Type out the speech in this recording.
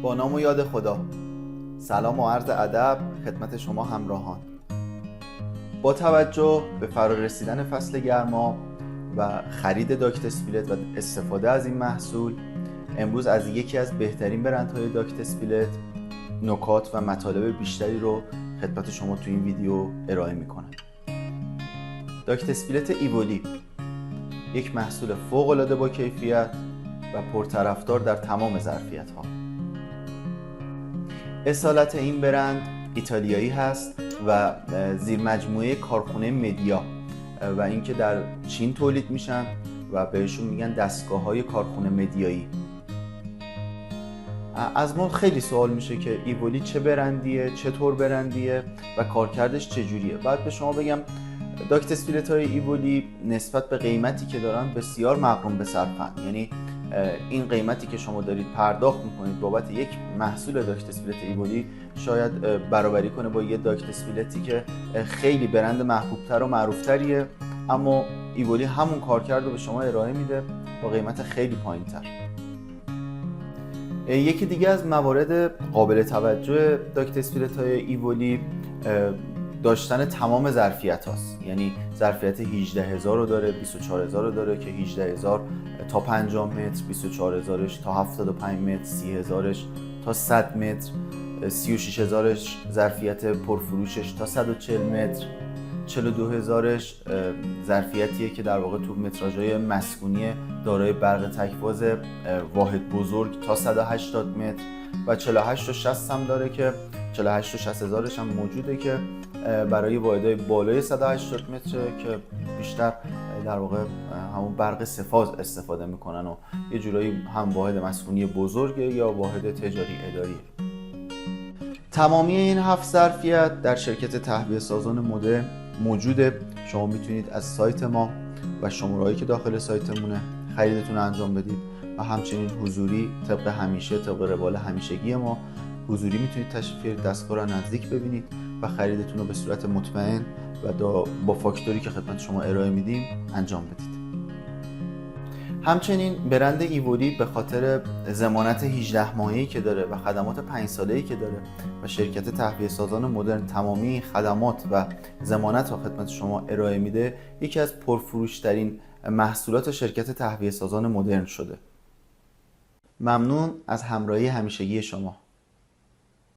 با نام و یاد خدا. سلام و عرض ادب خدمت شما همراهان. با توجه به فرارسیدن فصل گرما و خرید داکت اسپیلت و استفاده از این محصول، امروز از یکی از بهترین برندهای داکت اسپیلت نکات و مطالب بیشتری رو خدمت شما تو این ویدیو ارائه میکنم. داکت اسپیلت ایولی یک محصول فوق العاده با کیفیت و پرطرفدار در تمام ظرفیت ها. اصالت این برند ایتالیایی هست و زیر مجموعه کارخونه مدیا و اینکه در چین تولید میشن و بهشون میگن دستگاه های کارخونه مدیایی. از ما خیلی سوال میشه که ایولی چه برندیه، چطور برندیه و کارکردش چجوریه. باید به شما بگم داکت اسپیلت های ایولی نسبت به قیمتی که دارن بسیار مقرون به صرفن. یعنی این قیمتی که شما دارید پرداخت میکنید بابت یک محصول داکت اسپیلت ایولی شاید برابری کنه با یه داکت اسپیلتی که خیلی برند محبوبتر و معروفتریه، اما ایولی همون کارکرد رو به شما ارائه میده با قیمت خیلی پایینتر. یکی دیگه از موارد قابل توجه داکت اسپیلت های ایولی داشتن تمام ظرفیت هاست. یعنی ظرفیت 18000 رو داره، 24000 رو داره که 18000 تا 50 متر، 24000ش تا 75 متر، 30000ش تا 100 متر، 36000ش ظرفیت پرفروشش تا 140 متر، 42000ش ظرفیتیه که در واقع تو متراژهای مسکونی دارای برق تک‌فاز واحد بزرگ تا 180 متر و 48 و 60 هم داره که 48 و 60 هزارش هم موجوده که برای واحدهای بالای 180 متر که بیشتر در واقع همون برق سه‌فاز استفاده میکنن و یه جورایی هم واحد مسکونی بزرگه یا واحد تجاری اداری. تمامی این 7 ظرفیت در شرکت تهویه سازان مدرن موجوده. شما میتونید از سایت ما و شماره‌هایی که داخل سایتمونه خریدتون رو انجام بدید و همچنین حضوری طبق همیشه، طبق روال همیشگی ما حضوری میتونید تشریف بیارید، دستگاه رو نزدیک ببینید و خریدتون رو به صورت مطمئن و با فاکتوری که خدمت شما ارائه میدیم انجام بدید. همچنین برند ایولی به خاطر ضمانت 18 ماهه‌ای که داره و خدمات 5 ساله‌ای که داره و شرکت تهویه سازان مدرن تمامی خدمات و ضمانت رو خدمت شما ارائه میده، یکی از پرفروش‌ترین محصولات شرکت تهویه سازان مدرن شده. ممنون از همراهی همیشگی شما.